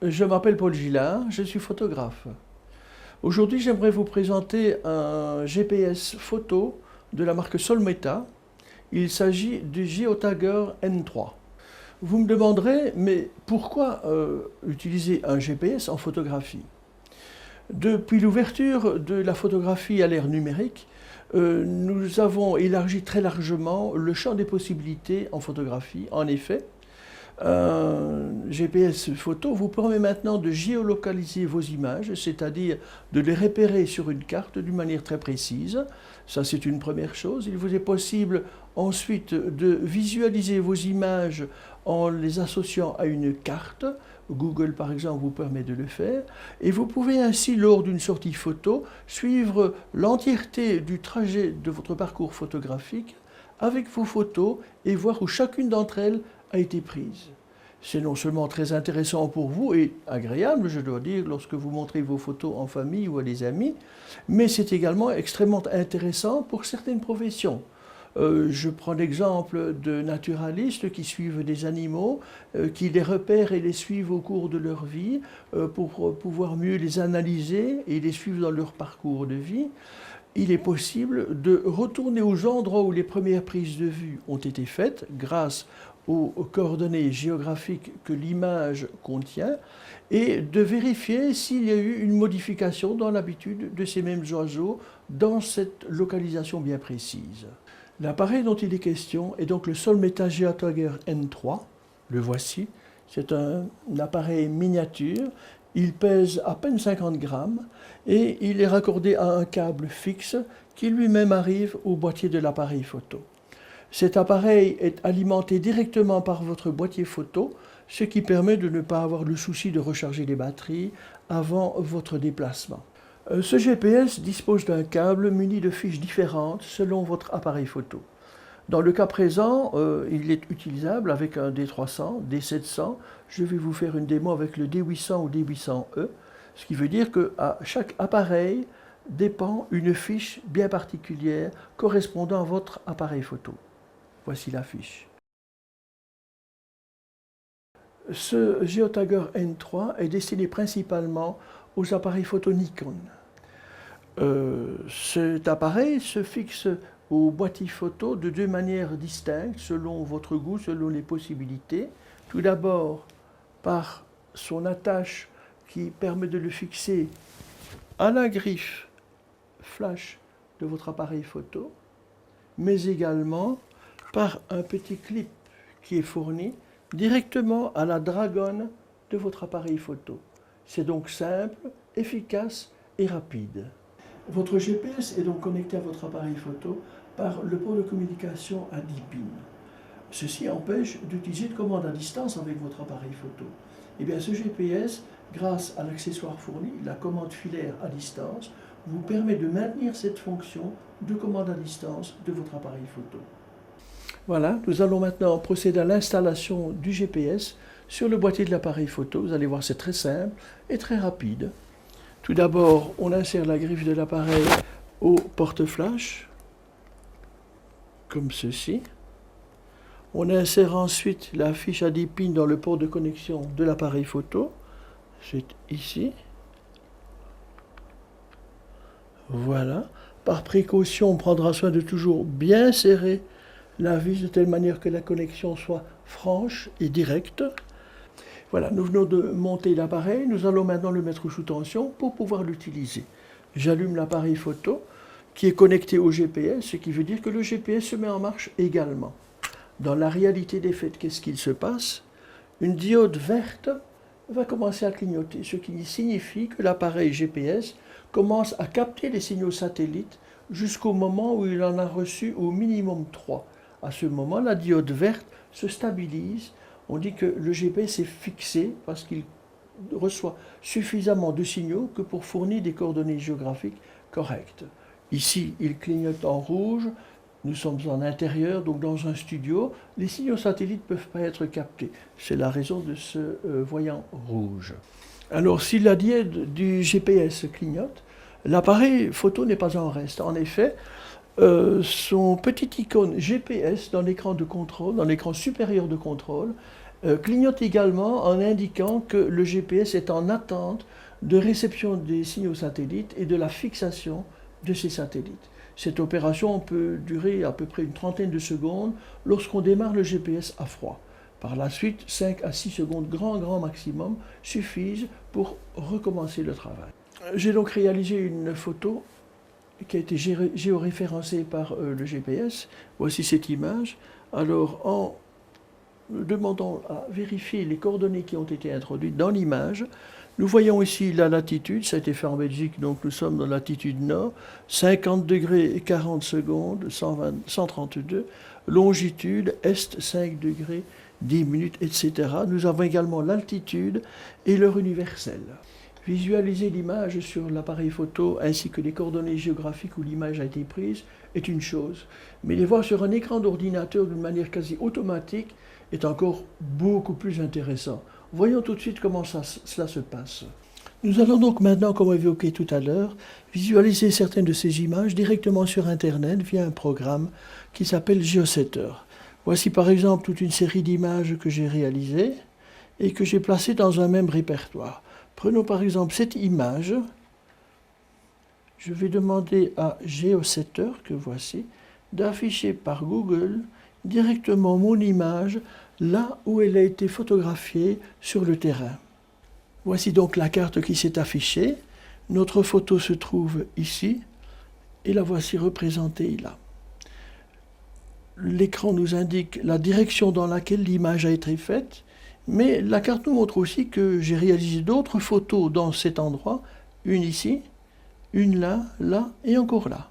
Je m'appelle Paul Gillard, je suis photographe. Aujourd'hui, j'aimerais vous présenter un GPS photo de la marque Solmeta. Il s'agit du GeoTagger N3. Vous me demanderez, mais pourquoi utiliser un GPS en photographie? Depuis l'ouverture de la photographie à l'ère numérique, nous avons élargi très largement le champ des possibilités en photographie. En effet, un GPS photo vous permet maintenant de géolocaliser vos images, c'est-à-dire de les repérer sur une carte d'une manière très précise. Ça, c'est une première chose. Il vous est possible ensuite de visualiser vos images en les associant à une carte. Google, par exemple, vous permet de le faire. Et vous pouvez ainsi, lors d'une sortie photo, suivre l'entièreté du trajet de votre parcours photographique avec vos photos et voir où chacune d'entre elles a été prise. C'est non seulement très intéressant pour vous et agréable, je dois dire, lorsque vous montrez vos photos en famille ou à des amis, mais c'est également extrêmement intéressant pour certaines professions. Je prends l'exemple de naturalistes qui suivent des animaux, qui les repèrent et les suivent au cours de leur vie pour pouvoir mieux les analyser et les suivre dans leur parcours de vie. Il est possible de retourner aux endroits où les premières prises de vue ont été faites grâce aux coordonnées géographiques que l'image contient et de vérifier s'il y a eu une modification dans l'habitude de ces mêmes oiseaux dans cette localisation bien précise. L'appareil dont il est question est donc le Solmeta GeoTagger N3. Le voici. C'est un appareil miniature. Il pèse à peine 50 grammes et il est raccordé à un câble fixe qui lui-même arrive au boîtier de l'appareil photo. Cet appareil est alimenté directement par votre boîtier photo, ce qui permet de ne pas avoir le souci de recharger les batteries avant votre déplacement. Ce GPS dispose d'un câble muni de fiches différentes selon votre appareil photo. Dans le cas présent, il est utilisable avec un D300, D700. Je vais vous faire une démo avec le D800 ou D800E, ce qui veut dire qu'à chaque appareil dépend une fiche bien particulière correspondant à votre appareil photo. Voici la fiche. Ce GeoTagger N3 est destiné principalement aux appareils photo Nikon. Cet appareil se fixe au boîtier photo de deux manières distinctes selon votre goût, selon les possibilités. Tout d'abord par son attache qui permet de le fixer à la griffe flash de votre appareil photo, mais également par un petit clip qui est fourni directement à la dragonne de votre appareil photo. C'est donc simple, efficace et rapide. Votre GPS est donc connecté à votre appareil photo par le port de communication à 10 pins. Ceci empêche d'utiliser de commande à distance avec votre appareil photo. Eh bien, ce GPS, grâce à l'accessoire fourni, la commande filaire à distance, vous permet de maintenir cette fonction de commande à distance de votre appareil photo. Voilà, nous allons maintenant procéder à l'installation du GPS sur le boîtier de l'appareil photo. Vous allez voir, c'est très simple et très rapide. Tout d'abord, on insère la griffe de l'appareil au porte-flash, comme ceci. On insère ensuite la fiche à 10 pins dans le port de connexion de l'appareil photo. C'est ici. Voilà. Par précaution, on prendra soin de toujours bien serrer la vis de telle manière que la connexion soit franche et directe. Voilà, nous venons de monter l'appareil, nous allons maintenant le mettre sous tension pour pouvoir l'utiliser. J'allume l'appareil photo qui est connecté au GPS, ce qui veut dire que le GPS se met en marche également. Dans la réalité des faits, qu'est-ce qu'il se passe? Une diode verte va commencer à clignoter, ce qui signifie que l'appareil GPS commence à capter les signaux satellites jusqu'au moment où il en a reçu au minimum 3. À ce moment, la diode verte se stabilise. On dit que le GPS est fixé parce qu'il reçoit suffisamment de signaux que pour fournir des coordonnées géographiques correctes. Ici, il clignote en rouge. Nous sommes en intérieur, donc dans un studio. Les signaux satellites ne peuvent pas être captés. C'est la raison de ce voyant rouge. Alors, si la diode du GPS clignote, l'appareil photo n'est pas en reste. En effet, son petit icône GPS dans l'écran de contrôle, dans l'écran supérieur de contrôle, clignote également en indiquant que le GPS est en attente de réception des signaux satellites et de la fixation de ces satellites. Cette opération peut durer à peu près une trentaine de secondes lorsqu'on démarre le GPS à froid. Par la suite, 5 à 6 secondes grand maximum suffisent pour recommencer le travail. J'ai donc réalisé une photo qui a été géoréférencée par le GPS. Voici cette image. Alors, en demandant à vérifier les coordonnées qui ont été introduites dans l'image, nous voyons ici la latitude, ça a été fait en Belgique, donc nous sommes dans la latitude nord, 50 degrés et 40 secondes, 132, longitude, est 5 degrés, 10 minutes, etc. Nous avons également l'altitude et l'heure universelle. Visualiser l'image sur l'appareil photo ainsi que les coordonnées géographiques où l'image a été prise est une chose, mais les voir sur un écran d'ordinateur d'une manière quasi automatique est encore beaucoup plus intéressant. Voyons tout de suite comment cela se passe. Nous allons donc maintenant, comme évoqué tout à l'heure, visualiser certaines de ces images directement sur Internet via un programme qui s'appelle GeoSetter. Voici par exemple toute une série d'images que j'ai réalisées et que j'ai placées dans un même répertoire. Prenons par exemple cette image. Je vais demander à GeoSetter, que voici, d'afficher par Google directement mon image là où elle a été photographiée sur le terrain. Voici donc la carte qui s'est affichée. Notre photo se trouve ici et la voici représentée là. L'écran nous indique la direction dans laquelle l'image a été faite, mais la carte nous montre aussi que j'ai réalisé d'autres photos dans cet endroit, une ici, une là, là et encore là.